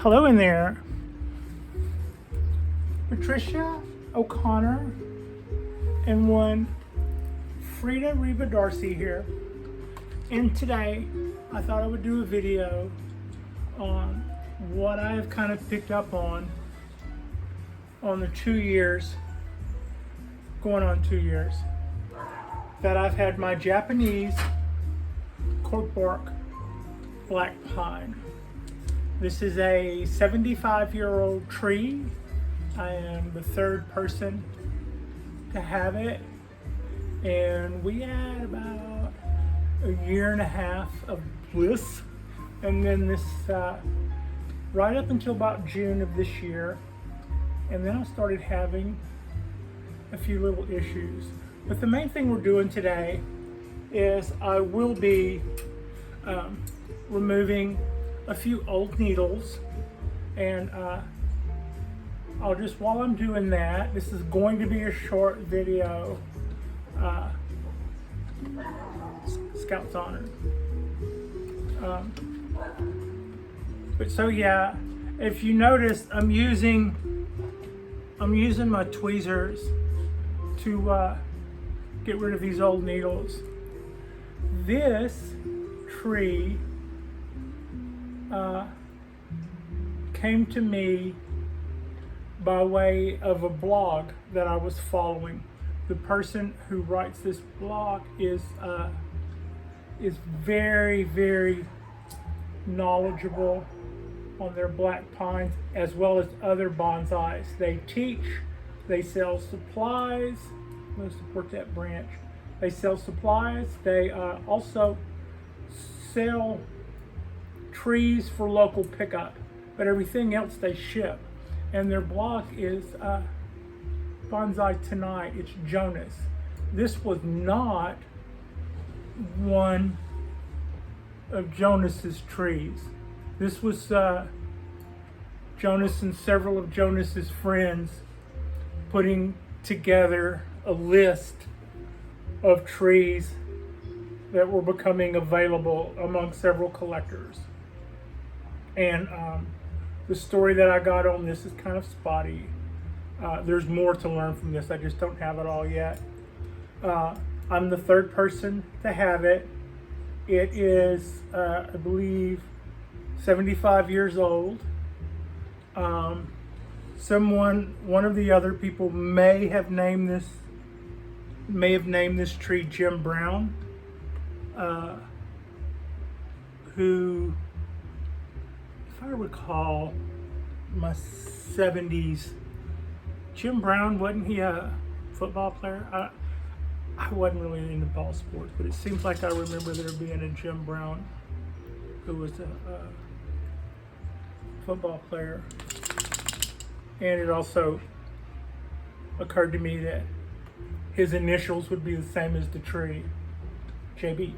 Hello in there. Patricia O'Connor and one Frida Reba Darcy here. And today I thought I would do a video on what I have kind of picked up on the 2 years, going on 2 years, that I've had my Japanese cork bark black pine. This is a 75-year-old tree. I am the third person to have it, and we had about a year and a half of bliss, and then this right up until about June of this year, and then I started having a few little issues. But the main thing we're doing today is I will be removing a few old needles, and I'll just, while I'm doing that, this is going to be a short video. Scout's honor. But so yeah, if you notice, I'm using my tweezers to get rid of these old needles. This tree came to me by way of a blog that I was following. The person who writes this blog is very, very knowledgeable on their black pines as well as other bonsais. They teach, they sell supplies. I'm going to support that branch. They sell supplies. They also sell trees for local pickup, but everything else they ship. And their blog is Bonsai Tonight. It's Jonas. This was not one of Jonas's trees. This was Jonas and several of Jonas's friends putting together a list of trees that were becoming available among several collectors. And the story that I got on this is kind of spotty. There's more to learn from this. I just don't have it all yet. I'm the third person to have it. It is, I believe, 75 years old. One of the other people may have named this tree Jim Brown, who, if I recall, my 70s, Jim Brown, wasn't he a football player? I wasn't really into ball sports, but it seems like I remember there being a Jim Brown who was a football player. And it also occurred to me that his initials would be the same as the tree, JB.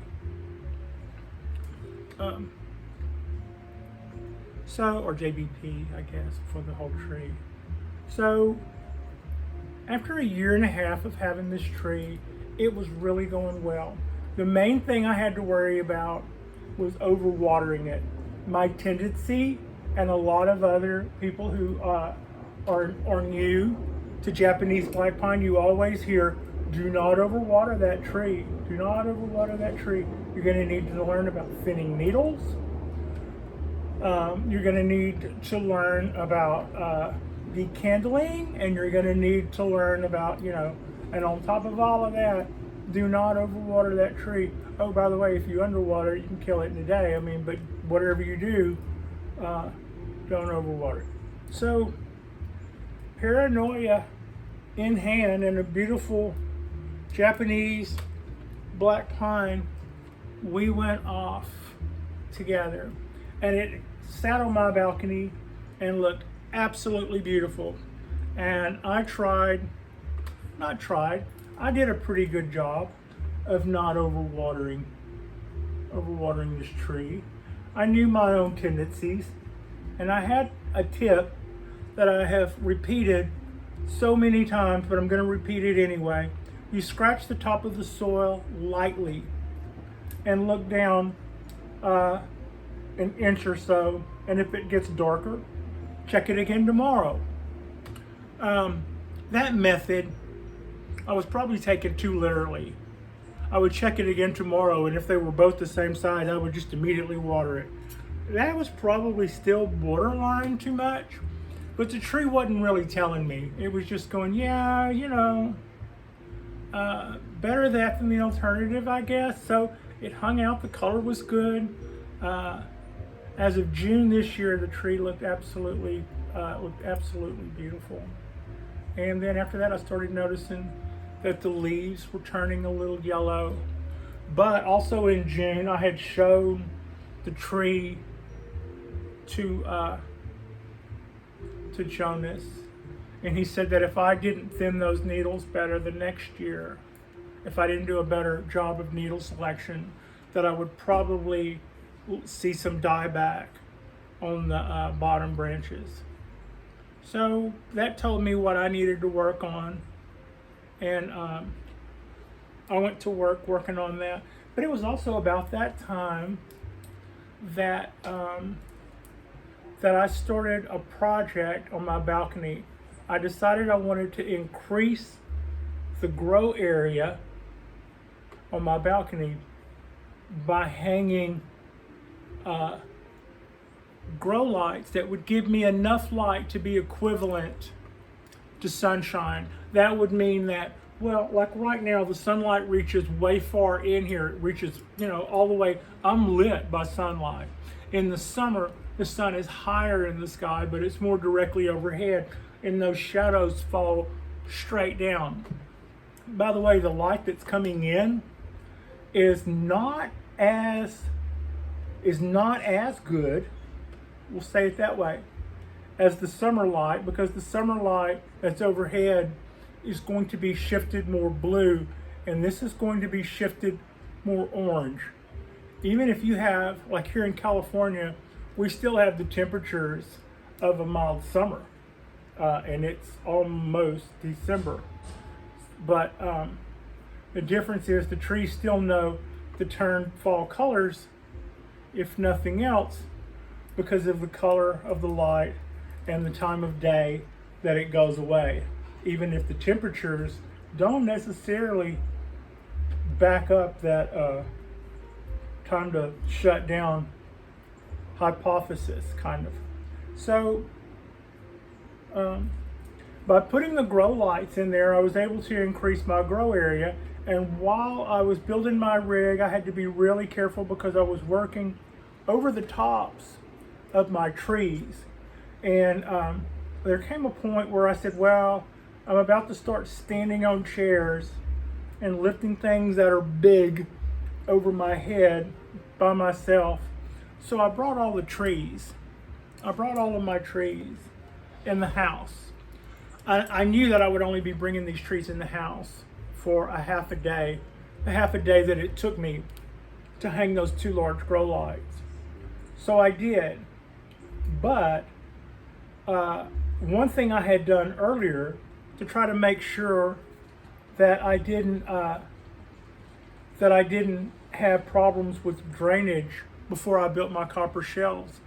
Or JBP, I guess, for the whole tree. So, after a year and a half of having this tree, it was really going well. The main thing I had to worry about was overwatering it. My tendency, and a lot of other people who are new to Japanese black pine, you always hear, do not overwater that tree. Do not overwater that tree. You're going to need to learn about thinning needles. You're going to need to learn about decandling, and you're going to need to learn about, and on top of all of that, do not overwater that tree. Oh, by the way, if you underwater, you can kill it in a day. But whatever you do, don't overwater. So, paranoia in hand, and a beautiful Japanese black pine, we went off together, and it sat on my balcony and looked absolutely beautiful. And I did a pretty good job of not overwatering this tree. I knew my own tendencies, and I had a tip that I have repeated so many times, but I'm going to repeat it anyway. You scratch the top of the soil lightly and look down an inch or so, and if it gets darker, check it again tomorrow. That method, I was probably taking too literally. I would check it again tomorrow, and if they were both the same size, I would just immediately water it. That was probably still borderline too much, but the tree wasn't really telling me. It was just going, yeah, you know, better that than the alternative, I guess. So it hung out, the color was good. As of June this year, the tree looked absolutely beautiful. And then after that, I started noticing that the leaves were turning a little yellow. But also in June, I had shown the tree to Jonas, and he said that if I didn't thin those needles better the next year, if I didn't do a better job of needle selection, that I would probably see some dieback on the bottom branches. So that told me what I needed to work on, and I went to work working on that. But it was also about that time that that I started a project on my balcony. I decided I wanted to increase the grow area on my balcony by hanging grow lights that would give me enough light to be equivalent to sunshine. That would mean that, well, like right now, the sunlight reaches way far in here. It reaches, you know, all the way. I'm lit by sunlight. In the summer, the sun is higher in the sky, but it's more directly overhead, and those shadows fall straight down. By the way, the light that's coming in is not as good, we'll say it that way, as the summer light, because the summer light that's overhead is going to be shifted more blue, and this is going to be shifted more orange. Even if you have, like here in California, we still have the temperatures of a mild summer, and it's almost December. But the difference is the trees still know to turn fall colors, if nothing else, because of the color of the light and the time of day that it goes away. Even if the temperatures don't necessarily back up that time to shut down hypothesis, kind of. So by putting the grow lights in there, I was able to increase my grow area. And while I was building my rig, I had to be really careful because I was working over the tops of my trees. And there came a point where I said, well, I'm about to start standing on chairs and lifting things that are big over my head by myself. So I brought all the trees. I brought all of my trees in the house. I knew that I would only be bringing these trees in the house for a half a day that it took me to hang those two large grow lights. So I did. But one thing I had done earlier to try to make sure that I didn't have problems with drainage before I built my copper shelves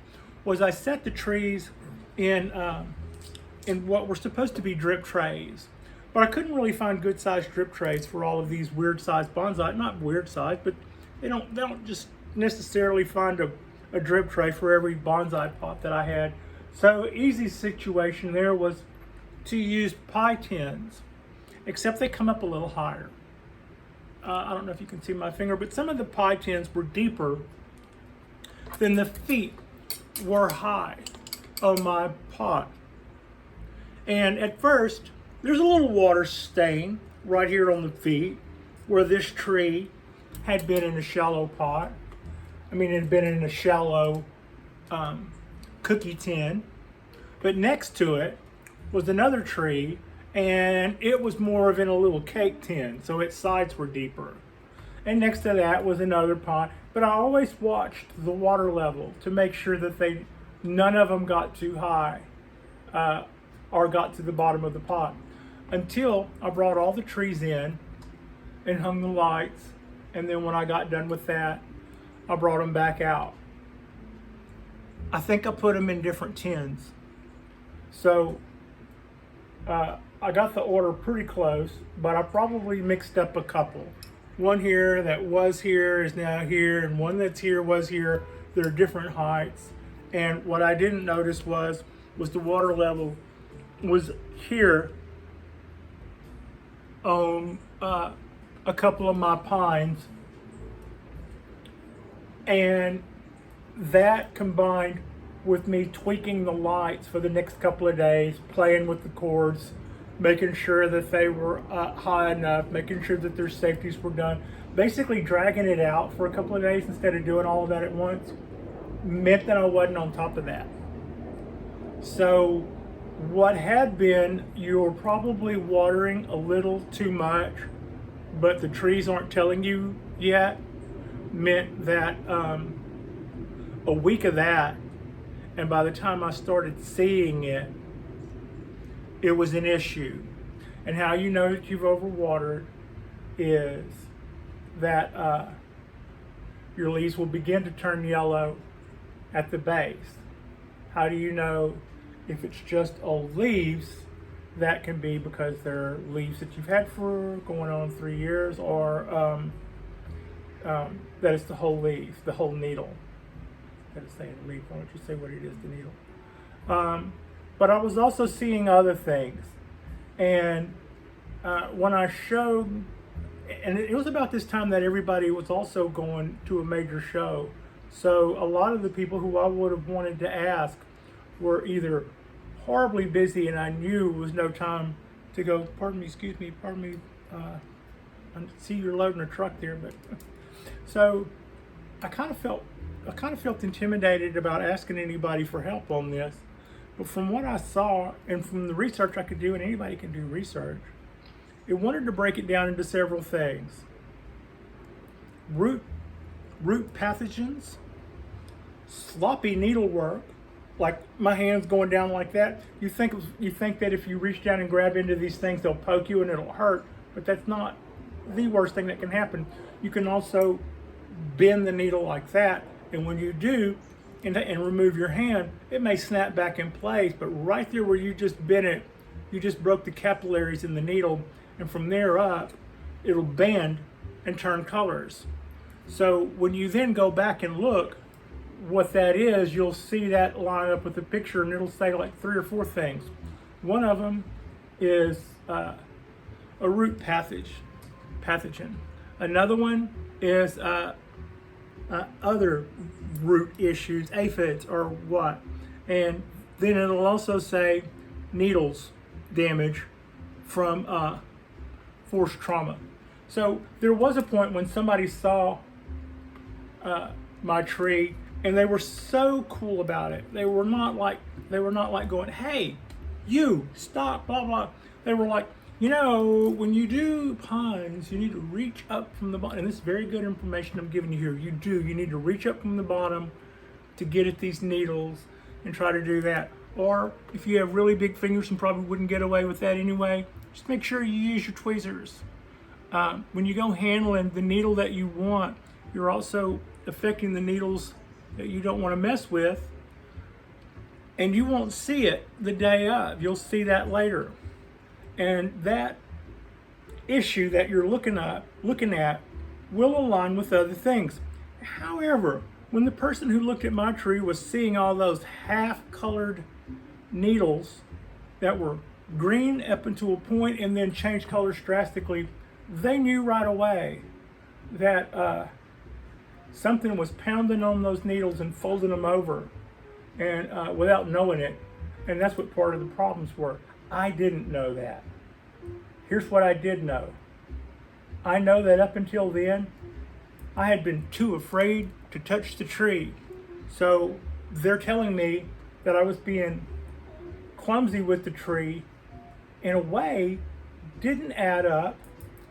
was I set the trees in what were supposed to be drip trays. But I couldn't really find good sized drip trays for all of these weird sized bonsai. Not weird size, but they don't just necessarily find a drip tray for every bonsai pot that I had. So easy situation there was to use pie tins, except they come up a little higher. I don't know if you can see my finger, but some of the pie tins were deeper than the feet were high on my pot. And at first, there's a little water stain right here on the feet where this tree had been in a shallow pot. I mean, it had been in a shallow cookie tin. But next to it was another tree, and it was more of in a little cake tin, so its sides were deeper. And next to that was another pot. But I always watched the water level to make sure that none of them got too high or got to the bottom of the pot. Until I brought all the trees in and hung the lights, and then when I got done with that, I brought them back out. I think I put them in different tins. So I got the order pretty close, but I probably mixed up a couple. One here that was here is now here, and one that's here was here. They're different heights. And what I didn't notice was the water level was here on a couple of my pines. And that combined with me tweaking the lights for the next couple of days, playing with the cords, making sure that they were high enough, making sure that their safeties were done, basically dragging it out for a couple of days instead of doing all of that at once, meant that I wasn't on top of that. So what had been, you were probably watering a little too much, but the trees aren't telling you yet, meant that a week of that, and by the time I started seeing it, it was an issue. And how you know that you've overwatered is that your leaves will begin to turn yellow at the base. How do you know if it's just old leaves? That can be because they're leaves that you've had for going on 3 years, or that it's the whole leaf, the whole needle. Instead of saying leaf, why don't you say what it is, the needle? But I was also seeing other things. And when I showed, and it was about this time that everybody was also going to a major show. So a lot of the people who I would have wanted to ask were either horribly busy, and I knew it was no time to go, pardon me, excuse me, pardon me, I see you're loading a truck there, but so I kind of felt intimidated about asking anybody for help on this. But from what I saw and from the research I could do, and anybody can do research, it wanted to break it down into several things. Root pathogens, sloppy needlework, like my hands going down like that. You think that if you reach down and grab into these things, they'll poke you and it'll hurt, but that's not the worst thing that can happen. You can also bend the needle like that, and when you do, and remove your hand, it may snap back in place, but right there where you just bent it, you just broke the capillaries in the needle, and from there up, it'll bend and turn colors. So when you then go back and look what that is, you'll see that line up with the picture, and it'll say like 3 or 4 things. One of them is a root pathogen. Another one is other root issues, aphids or what. And then it'll also say needles damage from forced trauma. So there was a point when somebody saw my tree, and they were so cool about it. They were not like going, "Hey, you stop, blah blah." They were like, you know, when you do pines, you need to reach up from the bottom. And this is very good information I'm giving you here. You need to reach up from the bottom to get at these needles and try to do that. Or if you have really big fingers and probably wouldn't get away with that anyway, just make sure you use your tweezers. When you go handling the needle that you want, you're also affecting the needles that you don't want to mess with. And you won't see it the day of. You'll see that later. And that issue that you're looking at will align with other things. However, when the person who looked at my tree was seeing all those half-colored needles that were green up until a point and then changed colors drastically, they knew right away that something was pounding on those needles and folding them over, and without knowing it. And that's what part of the problems were. I didn't know that. Here's what I did know. I know that up until then, I had been too afraid to touch the tree. So they're telling me that I was being clumsy with the tree. In a way, didn't add up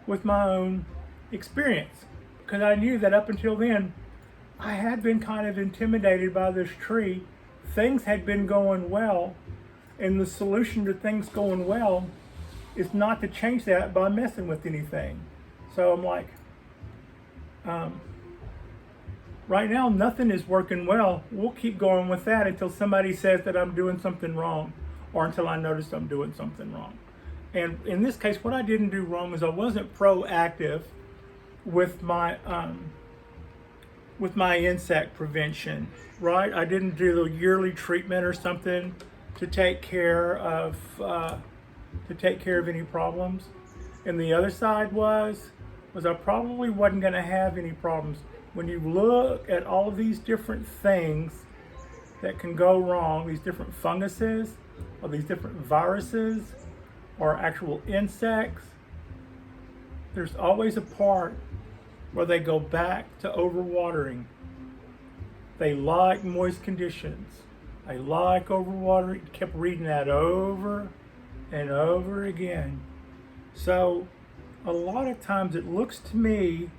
with my own experience. Because I knew that up until then, I had been kind of intimidated by this tree. Things had been going well. And the solution to things going well is not to change that by messing with anything. So I'm like, right now nothing is working well. We'll keep going with that until somebody says that I'm doing something wrong. or until I noticed I'm doing something wrong. And in this case, what I didn't do wrong is I wasn't proactive with my insect prevention, right? I didn't do the yearly treatment or something to take care of any problems. And the other side was I probably wasn't going to have any problems. When you look at all of these different things that can go wrong, these different funguses or these different viruses or actual insects, there's always a part where they go back to overwatering. They like moist conditions. They like overwatering. Kept reading that over and over again. So a lot of times it looks to me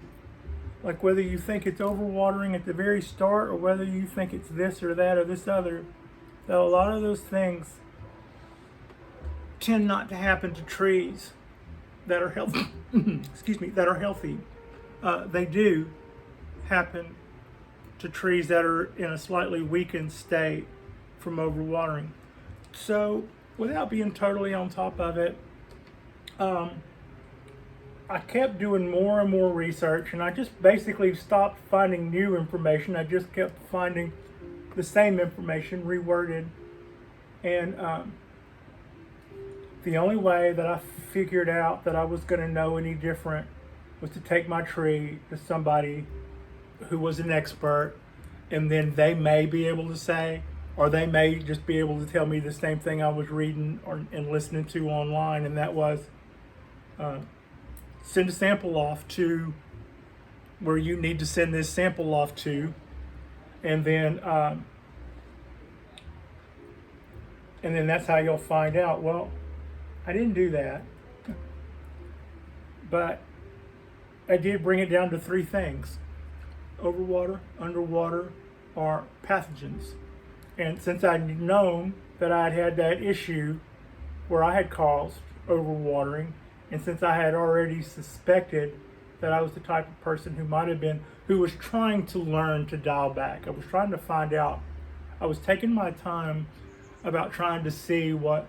like, whether you think it's overwatering at the very start or whether you think it's this or that or this other, that a lot of those things tend not to happen to trees that are healthy. Excuse me, that are healthy. They do happen to trees that are in a slightly weakened state from overwatering. So without being totally on top of it, I kept doing more and more research, and I just basically stopped finding new information. I just kept finding the same information reworded. And the only way that I figured out that I was going to know any different was to take my tree to somebody who was an expert, and then they may be able to say, or they may just be able to tell me the same thing I was reading and listening to online, and that was send a sample off to where you need to send this sample off to, and then that's how you'll find out. Well, I didn't do that, but I did bring it down to three things: overwater, underwater, or pathogens. And since I'd known that I'd had that issue where I had caused overwatering, and since I had already suspected that I was the type of person who was trying to learn to dial back, I was trying to find out, I was taking my time about trying to see what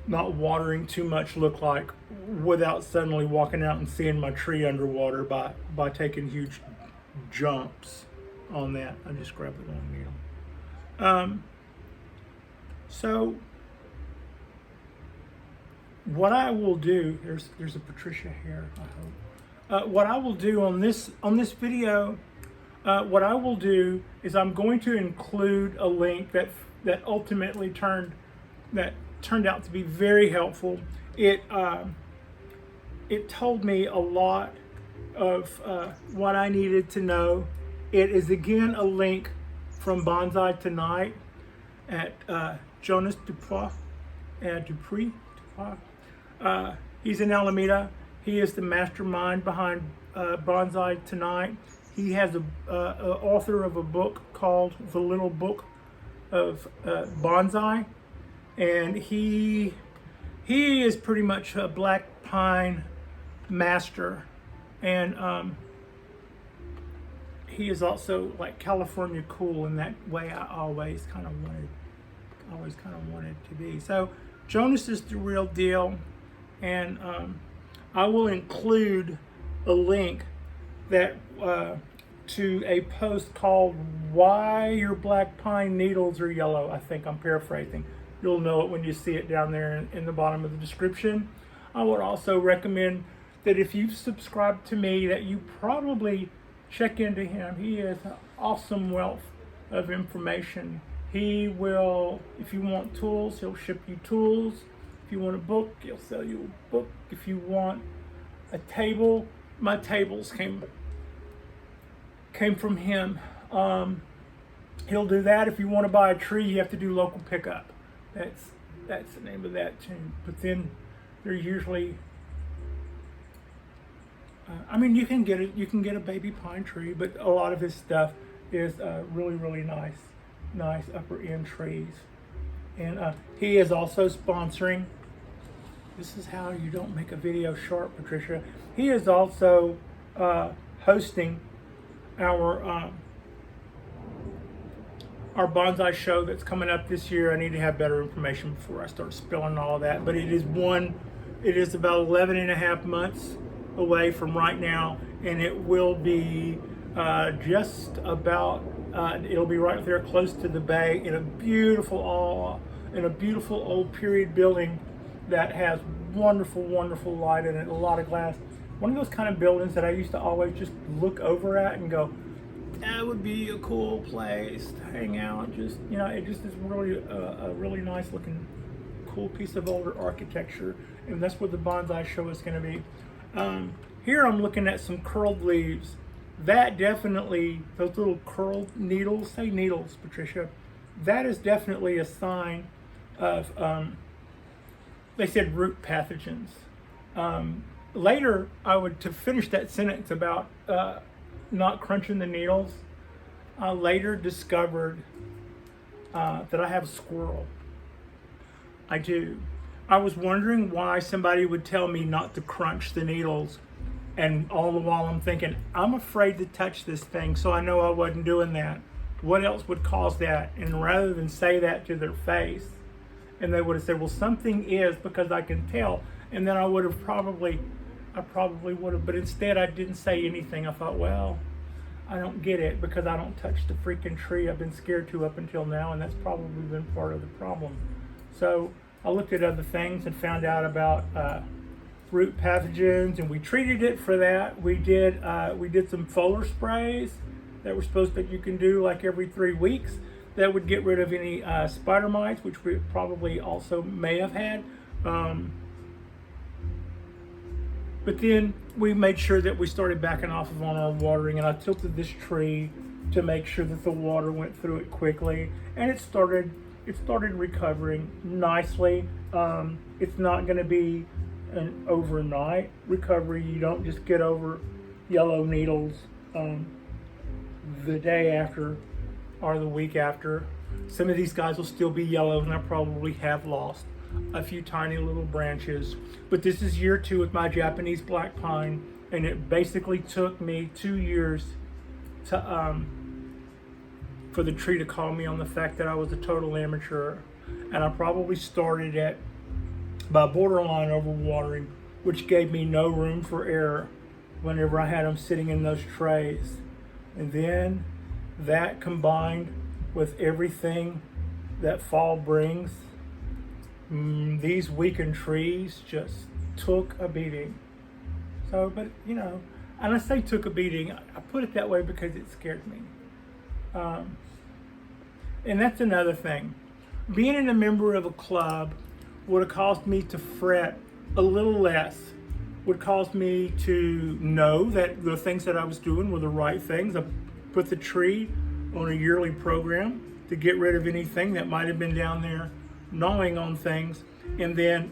not watering too much looked like without suddenly walking out and seeing my tree underwater by taking huge jumps on that. I just grabbed the wrong needle. So what I will do, there's a Patricia here, I hope. What I will do on this video, what I will do is I'm going to include a link that ultimately turned out to be very helpful. It told me a lot of what I needed to know. It is again a link from Bonsai Tonight at Jonas Dupuis. He's in Alameda. He is the mastermind behind Bonsai Tonight. He has a author of a book called The Little Book of Bonsai, and he is pretty much a black pine master, and he is also like California cool in that way. I always kind of wanted to be. So Jonas is the real deal, and I will include a link that to a post called "Why Your Black Pine Needles Are Yellow." I think I'm paraphrasing. You'll know it when you see it down there in the bottom of the description. I would also recommend that if you've subscribed to me, that you probably check into him. He is an awesome wealth of information. He will, if you want tools, he'll ship you tools. If you want a book, he'll sell you a book. If you want a table, my tables came from him. He'll do that. If you want to buy a tree, you have to do local pickup. That's the name of that too. But then they're usually, you can get a baby pine tree, but a lot of his stuff is really, really nice upper end trees. And he is also sponsoring. This is how you don't make a video short, Patricia. He is also hosting our our bonsai show that's coming up this year. I need to have better information before I start spilling all that. But it is about 11 and a half months away from right now, and it will be just about, it'll be right there close to the bay in a beautiful old period building that has wonderful light in it, a lot of glass. One of those kind of buildings that I used to always just look over at and go, that would be a cool place to hang out. Just, it just is really a really nice looking, cool piece of older architecture, and that's what the bonsai show is going to be. Here I'm looking at some curled leaves. That definitely, those little curled needles, say needles, Patricia, that is definitely a sign of, they said root pathogens. Later, to finish that sentence about not crunching the needles, I later discovered that I have a squirrel. I do. I was wondering why somebody would tell me not to crunch the needles, and all the while I'm thinking, I'm afraid to touch this thing, so I know I wasn't doing that. What else would cause that? And rather than say that to their face, and they would have said, well, something is, because I can tell, and then I probably would have, but instead I didn't say anything. I thought, well, I don't get it because I don't touch the freaking tree I've been scared to up until now, and that's probably been part of the problem. So I looked at other things and found out about root pathogens, and we treated it for that. We did some foliar sprays that were supposed that you can do like every 3 weeks that would get rid of any spider mites, which we probably also may have had. But then we made sure that we started backing off on our watering, and I tilted this tree to make sure that the water went through it quickly, and it started recovering nicely. It's not going to be an overnight recovery. You don't just get over yellow needles the day after or the week after. Some of these guys will still be yellow, and I probably have lost a few tiny little branches. But this is year 2 with my Japanese black pine, and it basically took me 2 years to for the tree to call me on the fact that I was a total amateur. And I probably started at by borderline overwatering, which gave me no room for error whenever I had them sitting in those trays. And then that combined with everything that fall brings, these weakened trees just took a beating. So, but and I say took a beating, I put it that way because it scared me. And that's another thing. Being a member of a club would have caused me to fret a little less, would cause me to know that the things that I was doing were the right things. I put the tree on a yearly program to get rid of anything that might have been down there gnawing on things, and then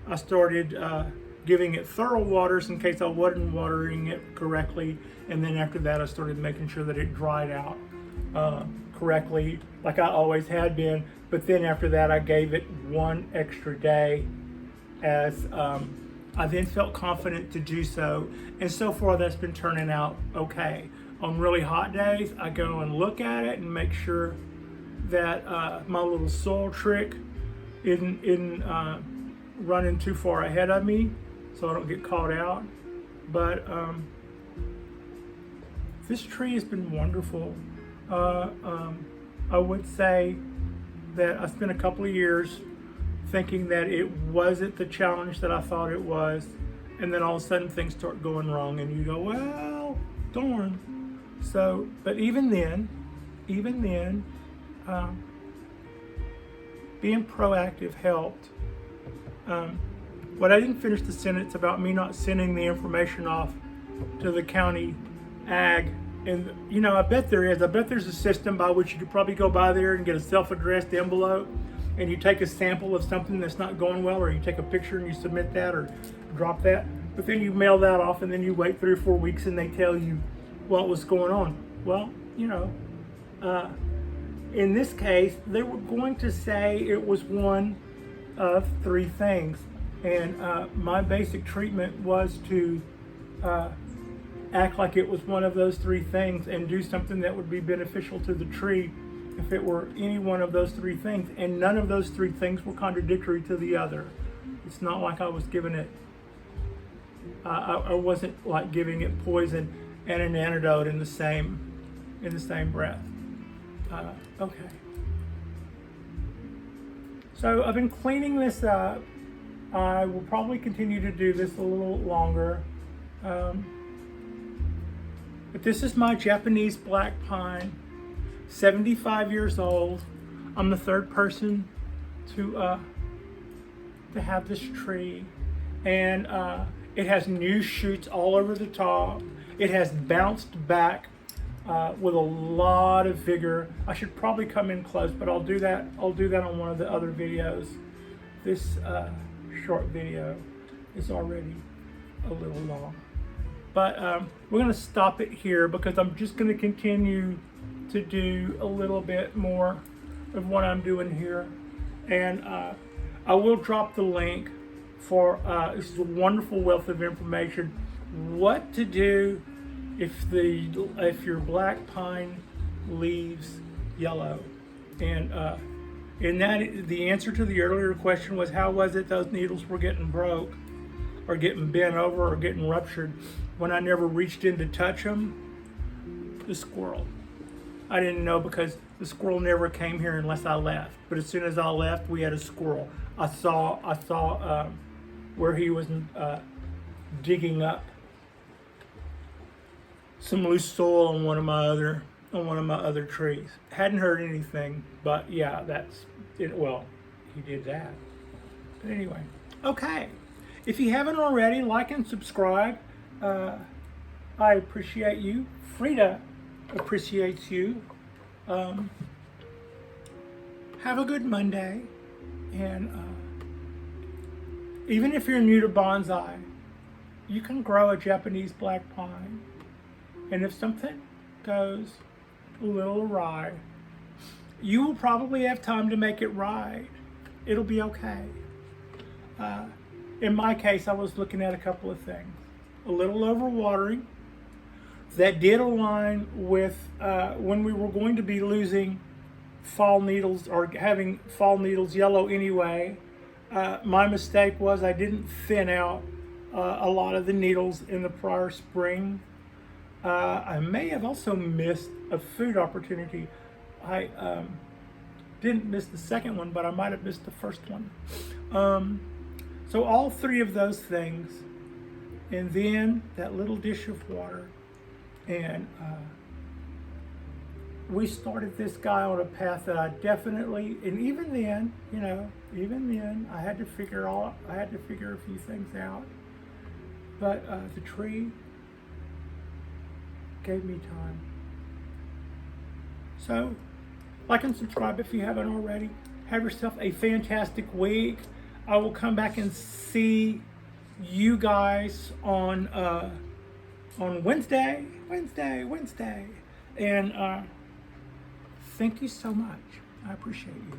I started giving it thorough waters in case I wasn't watering it correctly, and then after that I started making sure that it dried out correctly like I always had been. But then after that I gave it 1 extra day as I then felt confident to do so, and so far that's been turning out okay. On really hot days I go and look at it and make sure that my little soil trick isn't running too far ahead of me, so I don't get caught out. But this tree has been wonderful. I would say that I spent a couple of years thinking that it wasn't the challenge that I thought it was, and then all of a sudden things start going wrong, and you go, well, darn. So, but even then, being proactive helped. What I didn't finish the sentence about me not sending the information off to the county ag, and I bet there's a system by which you could probably go by there and get a self-addressed envelope, and you take a sample of something that's not going well, or you take a picture and you submit that or drop that, but then you mail that off, and then you wait 3 or 4 weeks and they tell you what was going on. Well, in this case, they were going to say it was one of 3 things, and my basic treatment was to act like it was one of those 3 things and do something that would be beneficial to the tree if it were any one of those three things, and none of those three things were contradictory to the other. It's not like I was giving it, I wasn't like giving it poison and an antidote in the same breath. Okay. So I've been cleaning this up. I will probably continue to do this a little longer. But this is my Japanese black pine, 75 years old. I'm the third person to have this tree, and it has new shoots all over the top. It has bounced back with a lot of vigor. I should probably come in close, but I'll do that on one of the other videos. This short video is already a little long, but we're going to stop it here because I'm just going to continue to do a little bit more of what I'm doing here, and I will drop the link for this is a wonderful wealth of information, what to do if your black pine leaves yellow. And that the answer to the earlier question was, how was it those needles were getting broke or getting bent over or getting ruptured when I never reached in to touch them? The squirrel. I didn't know because the squirrel never came here unless I left. But as soon as I left, we had a squirrel. I saw where he was digging up some loose soil on one of my other trees. Hadn't heard anything, but yeah, that's it. Well, he did that. But anyway, okay. If you haven't already, like and subscribe. I appreciate you. Frida appreciates you. Have a good Monday, and even if you're new to bonsai, you can grow a Japanese black pine, and if something goes a little awry, you will probably have time to make it right. It'll be okay. In my case, I was looking at a couple of things. A little overwatering. That did align with when we were going to be losing fall needles or having fall needles yellow anyway. My mistake was I didn't thin out a lot of the needles in the prior spring. I may have also missed a food opportunity. I didn't miss the second one, but I might have missed the first one. So all three of those things, and then that little dish of water, and we started this guy on a path that I definitely, and even then, I had to figure a few things out. But the tree gave me time. So, like and subscribe if you haven't already. Have yourself a fantastic week. I will come back and see you guys on Wednesday. And thank you so much. I appreciate you.